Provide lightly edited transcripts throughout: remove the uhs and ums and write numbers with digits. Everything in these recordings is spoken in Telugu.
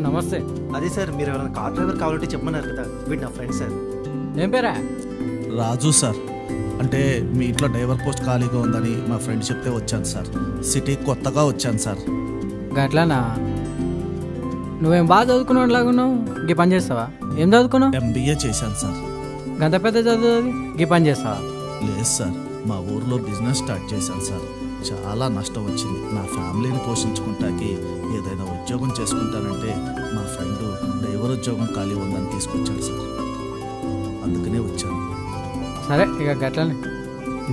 నమస్తే. అదే సార్, మీరు ఎవరైనా కార్ డ్రైవర్ కావాలంటే చెప్పమన్నారు కదా, వీడు నా ఫ్రెండ్ సార్. ఏం పేరా? రాజు సార్. అంటే మీ ఇంట్లో డ్రైవర్ పోస్ట్ ఖాళీగా ఉందని మా ఫ్రెండ్ చెప్తే వచ్చాను సార్. సిటీ కొత్తగా వచ్చాను సార్. గట్లానా? నువ్వేం బాగా చదువుకున్నావు లాగున్నావు. గీ పని చేస్తావా? ఏం చదువుకున్నావు? MBA చేశాను సార్. గంత పెద్ద చదువు అది గీ పని చేస్తావా? లేదు సార్, మా ఊర్లో బిజినెస్ స్టార్ట్ చేశాను సార్. చాలా నష్టం వచ్చింది. నా ఫ్యామిలీని పోషించుకుంటాకి ఏదైనా ఉద్యోగం చేసుకుంటానంటే మా ఫ్రెండ్ డ్రైవర్ ఉద్యోగం ఖాళీ ఉందని తీసుకొచ్చాడు సార్. అందుకనే వచ్చాను. సరే ఇక గట్లనే,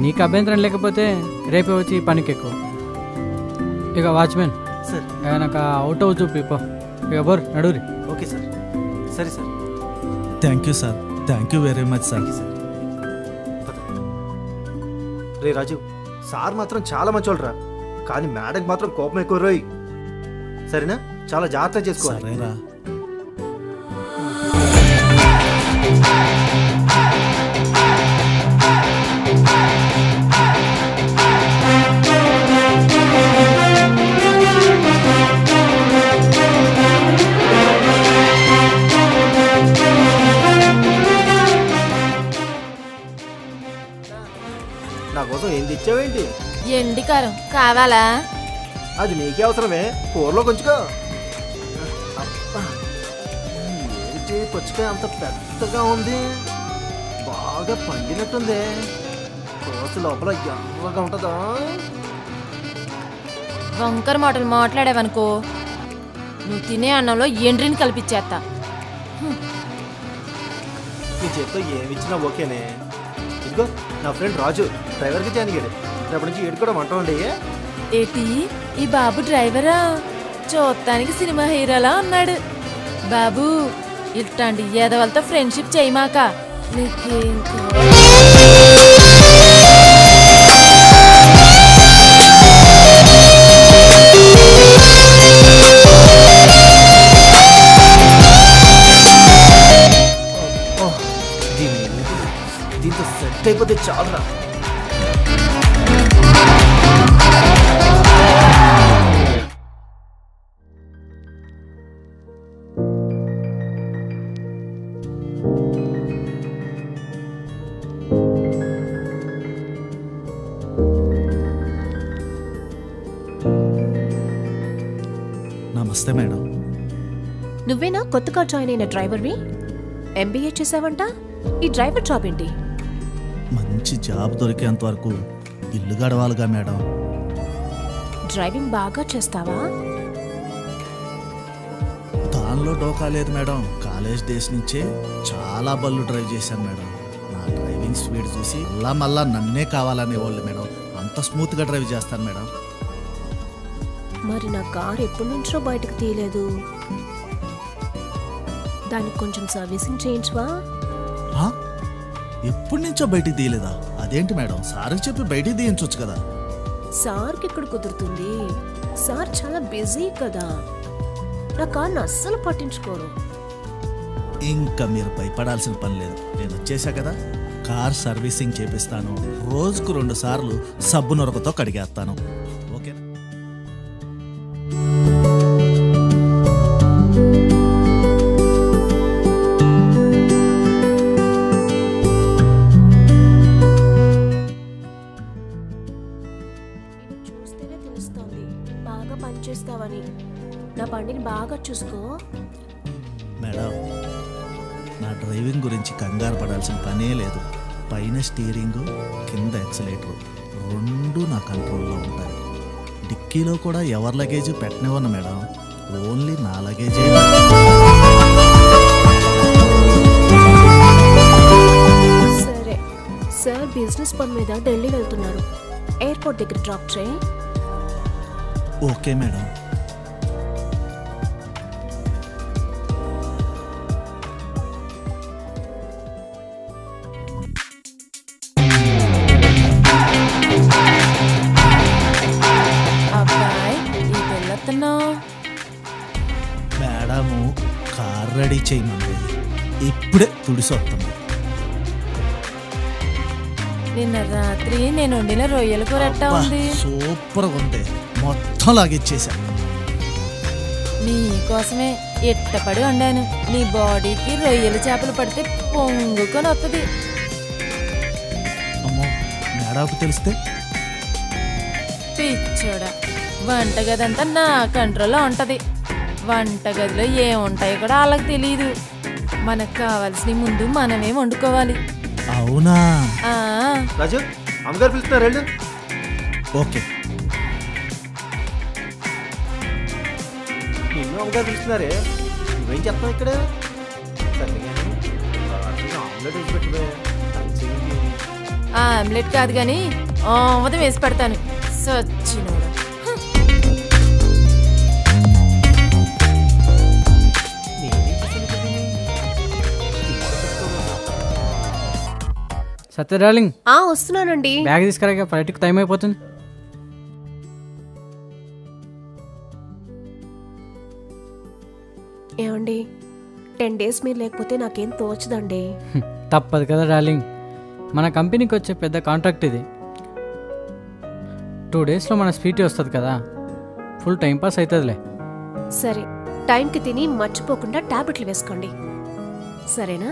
నీకు అభ్యంతరం లేకపోతే రేపే వచ్చి పనికి ఎక్కువ. ఇక వాచ్మెన్ సార్, నాకు అవుట్ అవు చూపిపో. ఇక బోర్ నడురి. Okay sir. సరే sir. Thank you sir. Thank you very much sir. రే రాజు, సార్ మాత్రం చాలా మంచోళ్ళరా, కానీ మేడంకి మాత్రం కోపం ఎక్కువ రోయ్. సరేనా? చాలా జాగ్రత్త చేసుకోవాలి. సరేరా. నా కోసం ఏం తెచ్చావేంటి? ఎండి కారం కావాలా? అది నీకే అవసరమే, కూరలో కొంచుకో. ఏంటి పుచ్చకాయ అంత పెద్దగా ఉంది, బాగా పండినట్టుంది. కోస లోపల ఎర్రగా ఉంటుందా? వంకర మాటలు మాట్లాడావనుకో, నువ్వు తినే అన్నంలో ఎండ్రిని కల్పించేస్తా. నీ చేతితో ఏమిచ్చినా ఓకేనే. ఇదిగో నా ఫ్రెండ్ రాజు డ్రైవర్కి జాయిన్ అయ్యాడు. రేపటి నుంచి ఏడు కూడా వంట వండి. ఏటి ఈ బాబు డ్రైవరా? చూడటానికి సినిమా హీరోలా ఉన్నాడు. బాబు ఇట్లాంటి ఏదవాళ్ళతో ఫ్రెండ్షిప్ చేయమాక. నీకేం దీంతో సెట్ అయిపోతే చాలరా. నమస్తే మేడం. నువ్వేనా కొత్తగా జాయిన్ అయిన డ్రైవర్వి? MBA చేసావంట, ఈ డ్రైవర్ జాబ్ ఏంటి? మంచి జాబ్ దొరికేంత వరకు ఇల్లు గడవాలిగా మేడం. డ్రైవింగ్ బాగా చేస్తావా? దానిలో డోకా లేదు మేడం. కాలేజ్ డేస్ నుంచే చాలా బళ్ళు డ్రైవ్ చేశాను మేడం. నా డ్రైవింగ్ స్పీడ్ చూసి మళ్ళా నన్నే కావాలనేవాళ్ళు మేడం. అంత స్మూత్గా డ్రైవ్ చేస్తాను మేడం. మరి నా కార్ ఎప్పటి నుంచో బయటకు తీయలేదు, దానికి కొంచెం సర్వీసింగ్ చేయించవా? ఎప్పటి నుంచో బయటికి తీయలేదా? అదేంటి మేడం, సార్కి చెప్పి బయటికి తీయించవచ్చు కదా. సార్కి ఎక్కడ కుదురుతుంది? సార్ చాలా బిజీ కదా, నా కార్ను అస్సలు పట్టించుకోరు. ఇంకా మీరు భయపడాల్సిన పని లేదు. నేను వచ్చేసా కదా, కార్ సర్వీసింగ్ చేపిస్తాను. రోజుకు 2 సార్లు సబ్బు నొరకతో కడిగేస్తాను. ఓకేనా? చూస్తేనే తెలుస్తోంది బాగా పనిచేస్తావని. నా బండిని బాగా చూసుకో. మేడం, నా డ్రైవింగ్ గురించి కంగారు పడాల్సిన పనే లేదు. పైన స్టీరింగు, కింద యాక్సిలేటర్ 2 నా కంట్రోల్లో ఉంటాయి. డిక్కీలో కూడా ఎవరి లగేజ్ పెట్టనివ్వను మేడం, ఓన్లీ నా లగేజే. సరే, సార్ బిజినెస్ పని మీద ఢిల్లీ వెళ్తున్నారు. ఎయిర్పోర్ట్ దగ్గర డ్రాప్ చేయి. Okay madam. అబ్బాయి ఈ పెళ్ళొస్తున్నావు? మేడము కార్ రెడీ చేయమంది, ఇప్పుడే తుడిసొస్తాను. నిన్న రాత్రి నేను వండిన రొయ్యల కూర ఎట్టా ఉంది? సూపర్ ఉంది, మొత్తం లాగిచ్చేసాను. నీకోసమే ఇట్టపడి వండాను. నీ బాడీకి రొయ్యల చేపలు పడితే పొంగుకొని వస్తుంది. అమ్మో మేడంకు తెలిస్తే పిచ్చోడా, వంటగదంతా నా కంట్రోల్లో ఉంటది. వంటగదిలో ఏముంటాయో కూడా వాళ్ళకి తెలియదు. మనకు కావాల్సిన ముందు మనమే వండుకోవాలి. అవునా? రాజు అమ్మగారు పిలుస్తున్నారు వెళ్ళు. ఓకే. నిన్ను అమ్మగారు పిలుస్తున్నారే, నువ్వేం చెప్తావు ఇక్కడ? సరే ఆమ్లెట్ వేసి పెట్టివే. ఆమ్లెట్ కాదు కానీ ఆమదం వేసి పెడతాను. సచ్చినోడు. సత్య డార్లింగ్, వస్తున్నానండి. బ్యాగ్ తీసుకురా, ఫ్లైట్కి టైం అయిపోతుంది. ఏమండి 10 days మీరు లేకపోతే నాకేం తోచదండి. తప్పదు కదా డార్లింగ్, మన కంపెనీకి వచ్చే పెద్ద కాంట్రాక్ట్ ఇది. 2 daysలో మన స్వీటీ వస్తుంది కదా, ఫుల్ టైం పాస్ అవుతుందిలే. సరే, టైంకి తిని మర్చిపోకుండా టాబ్లెట్లు వేసుకోండి, సరేనా?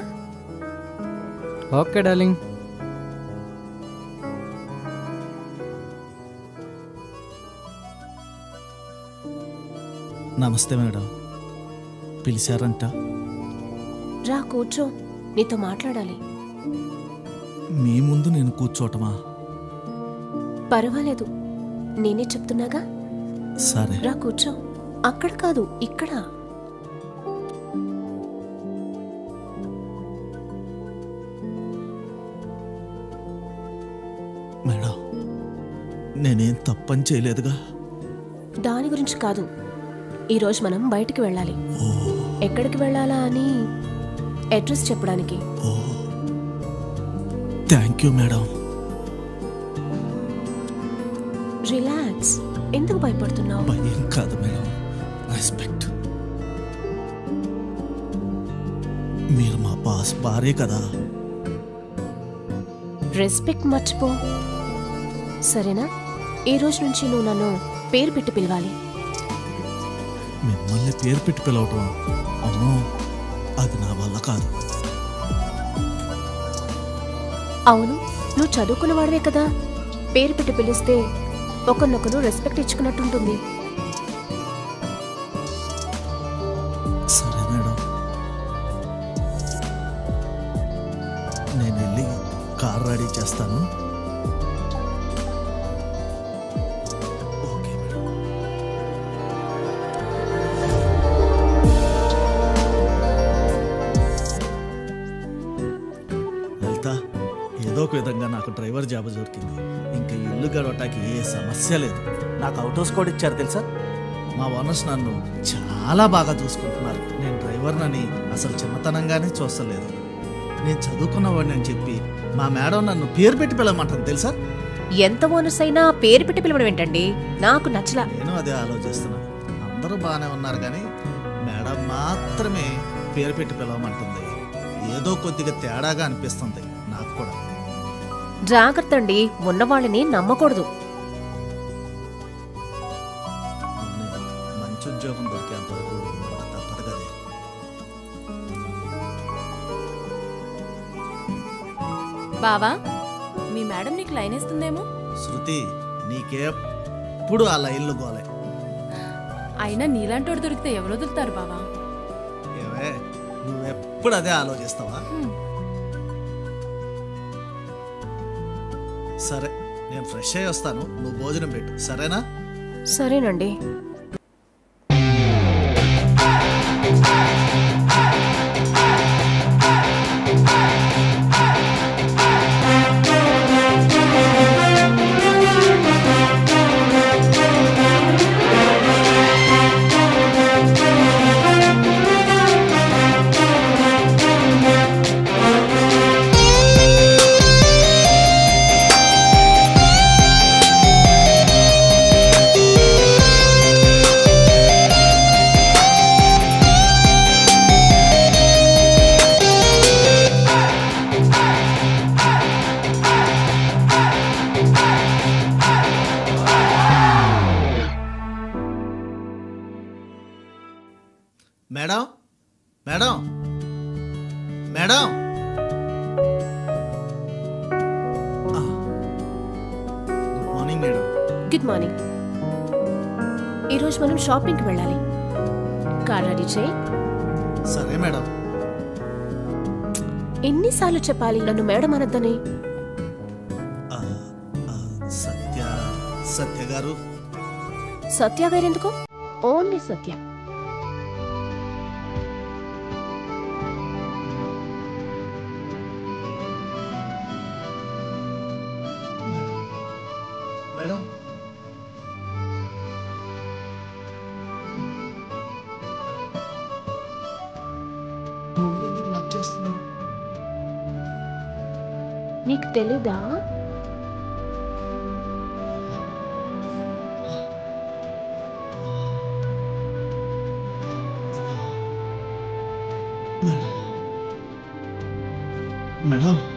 Okay darling. నమస్తే మేడం, పిలిచారంట? రా కూర్చో, నీతో మాట్లాడాలి. మీ ముందు నేను కూర్చోటమా? పర్వాలేదు, నేనే చెప్తున్నాగా. సరే రా కూర్చో. అక్కడ కాదు, ఇక్కడ. మేడం, నేనేం తప్పని చేయలేదుగా? దాని గురించి కాదు, ఈరోజు మనం బయటికి వెళ్ళాలి. ఎక్కడికి వెళ్ళాలా అని అడ్రస్ చెప్పడానికి. Thank you madam. రిలాక్స్, ఎందుకు భయపడుతున్నావు? భయం కాదు మేడం, రెస్పెక్ట్. మీరు మా బాస్ భార్య కదా. రెస్పెక్ట్ మర్చిపో, సరేనా? ఈ రోజు నుంచి నువ్వు నన్ను పేరు పెట్టి పిలవాలి. మిమ్మల్ని పేరు పెట్టి పిలవటం, అమ్మో అది నా వల్ల కాదు. అవును, నువ్వు చదువుకున్న వాడివే కదా, పేరు పెట్టి పిలిస్తే ఒకరినొకరు రెస్పెక్ట్ ఇచ్చుకున్నట్టుంటుంది. సరే మేడం, నేను వెళ్ళి కార్ రెడీ చేస్తాను. Okay madam. లలిత, ఏదో ఒక విధంగా నాకు డ్రైవర్ జాబ్ దొరికింది. ఇంకా ఇల్లు గడవటానికి ఏ సమస్య లేదు. నాకు అవుట్ హౌస్ కోడ్ ఇచ్చారు తెలుసా? మా ఓనర్స్ నన్ను చాలా బాగా చూసుకుంటున్నారు. నేను డ్రైవర్నని అసలు చిన్నతనంగానే చూస్తలేదు. నేను చదువుకున్నవాడిని అని చెప్పి మా మేడం నన్ను పేరు పెట్టి పిలవమంటాను తెలుసా? ఎంత ఓనర్స్ అయినా పేరు పెట్టి పిలవడం ఏంటండి? నాకు నచ్చలా. నేను అదే ఆలోచిస్తున్నాను. అందరూ బాగానే ఉన్నారు కానీ మేడం మాత్రమే పేరు పెట్టి పిలవమంటుంది. ఏదో కొద్దిగా తేడాగా అనిపిస్తుంది నాకు కూడా. జాగ్రత్త అండి, ఉన్నవాళ్ళని నమ్మకూడదు. మంచి ఉద్యోగం దొరికేంత వరకు తప్పదు కదే. బావా, మీ మేడం నీకు లైన్ ఇస్తుందేమో. శృతి, నీకెప్పుడు ఆ లైన్లు గోలే. అయినా నీలాంటోడు దొరికితే ఎవరు వదులుతారు బావా? ఏవే, నువ్వెప్పుడు అదే ఆలోచిస్తావా? సరే, నేను ఫ్రెష్ అయ్యి వస్తాను, నువ్వు భోజనం పెట్టు, సరేనా? సరేనండి. Madam madam madam good morning madam. Good morning. ఈరోజు మనం షాపింగ్కి వెళ్ళాలి. కార్ రెడీ చేయి. సరే మేడం. ఎన్నిసార్లు చెప్పాలి నన్ను మేడం అనొద్దని? ఆ, ఆ, సత్య గారు. సత్య గారెందుకు? ఓన్లీ సత్య. మేడం నీకు తెలీదా? మేడం